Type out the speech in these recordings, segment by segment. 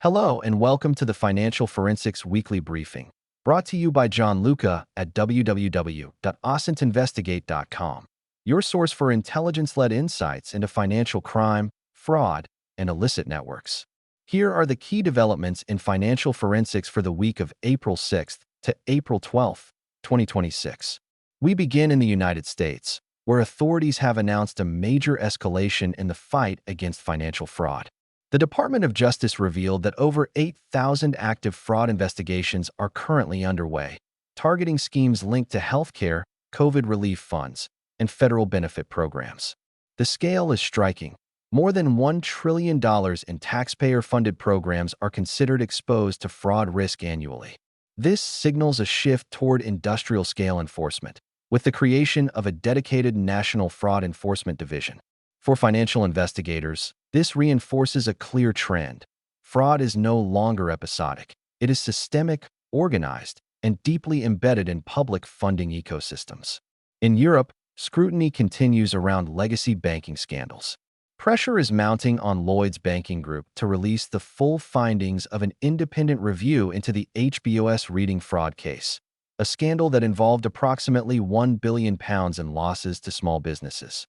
Hello and welcome to the Financial Forensics Weekly Briefing, brought to you by John Luca at www.osintinvestigate.com, your source for intelligence-led insights into financial crime, fraud, and illicit networks. Here are the key developments in financial forensics for the week of April 6th to April 12th, 2026. We begin in the United States, where authorities have announced a major escalation in the fight against financial fraud. The Department of Justice revealed that over 8,000 active fraud investigations are currently underway, targeting schemes linked to healthcare, COVID relief funds, and federal benefit programs. The scale is striking. More than $1 trillion in taxpayer-funded programs are considered exposed to fraud risk annually. This signals a shift toward industrial-scale enforcement, with the creation of a dedicated National Fraud Enforcement Division. For financial investigators, this reinforces a clear trend. Fraud is no longer episodic. It is systemic, organized, and deeply embedded in public funding ecosystems. In Europe, scrutiny continues around legacy banking scandals. Pressure is mounting on Lloyds Banking Group to release the full findings of an independent review into the HBOS reading fraud case, a scandal that involved approximately £1 billion in losses to small businesses.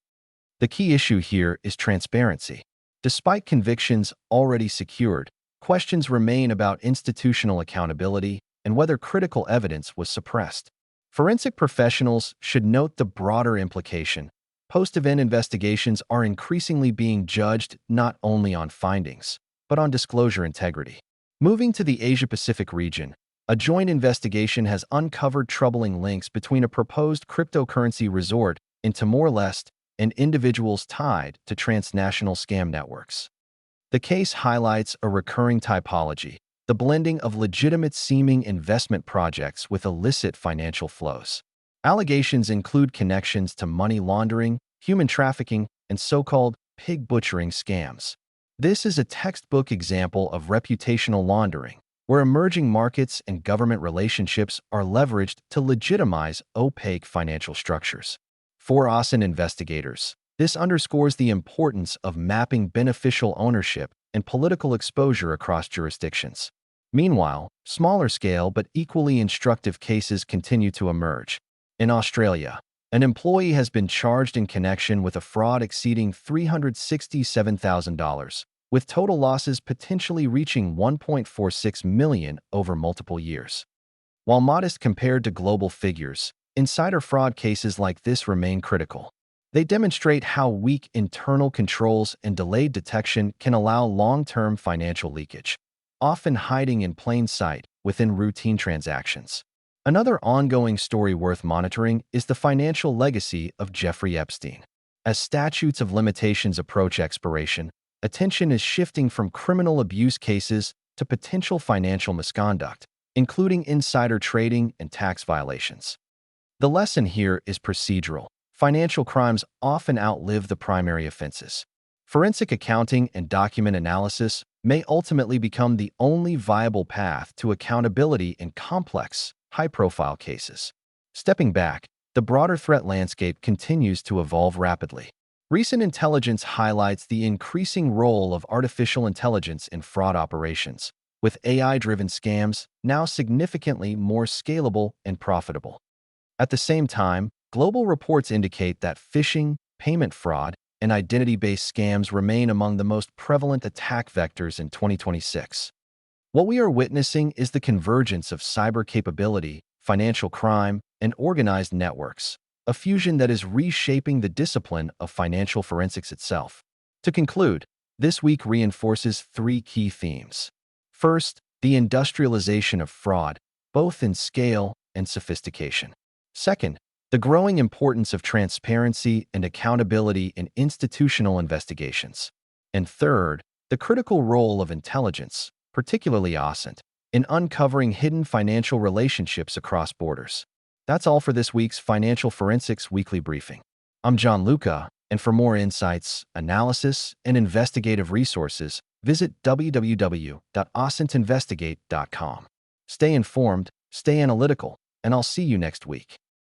The key issue here is transparency. Despite convictions already secured, questions remain about institutional accountability and whether critical evidence was suppressed. Forensic professionals should note the broader implication. Post-event investigations are increasingly being judged not only on findings, but on disclosure integrity. Moving to the Asia-Pacific region, a joint investigation has uncovered troubling links between a proposed cryptocurrency resort in Timor-Leste and individuals tied to transnational scam networks. The case highlights a recurring typology, the blending of legitimate-seeming investment projects with illicit financial flows. Allegations include connections to money laundering, human trafficking, and so-called pig butchering scams. This is a textbook example of reputational laundering, where emerging markets and government relationships are leveraged to legitimize opaque financial structures. For OSINT investigators, this underscores the importance of mapping beneficial ownership and political exposure across jurisdictions. Meanwhile, smaller-scale but equally instructive cases continue to emerge. In Australia, an employee has been charged in connection with a fraud exceeding $367,000, with total losses potentially reaching $1.46 million over multiple years. While modest compared to global figures, insider fraud cases like this remain critical. They demonstrate how weak internal controls and delayed detection can allow long-term financial leakage, often hiding in plain sight within routine transactions. Another ongoing story worth monitoring is the financial legacy of Jeffrey Epstein. As statutes of limitations approach expiration, attention is shifting from criminal abuse cases to potential financial misconduct, including insider trading and tax violations. The lesson here is procedural. Financial crimes often outlive the primary offenses. Forensic accounting and document analysis may ultimately become the only viable path to accountability in complex, high-profile cases. Stepping back, the broader threat landscape continues to evolve rapidly. Recent intelligence highlights the increasing role of artificial intelligence in fraud operations, with AI-driven scams now significantly more scalable and profitable. At the same time, global reports indicate that phishing, payment fraud, and identity-based scams remain among the most prevalent attack vectors in 2026. What we are witnessing is the convergence of cyber capability, financial crime, and organized networks, a fusion that is reshaping the discipline of financial forensics itself. To conclude, this week reinforces three key themes. First, the industrialization of fraud, both in scale and sophistication. Second, the growing importance of transparency and accountability in institutional investigations. And third, the critical role of intelligence, particularly OSINT, in uncovering hidden financial relationships across borders. That's all for this week's Financial Forensics Weekly Briefing. I'm John Luca, and for more insights, analysis, and investigative resources, visit www.osintinvestigate.com. Stay informed, stay analytical, and I'll see you next week.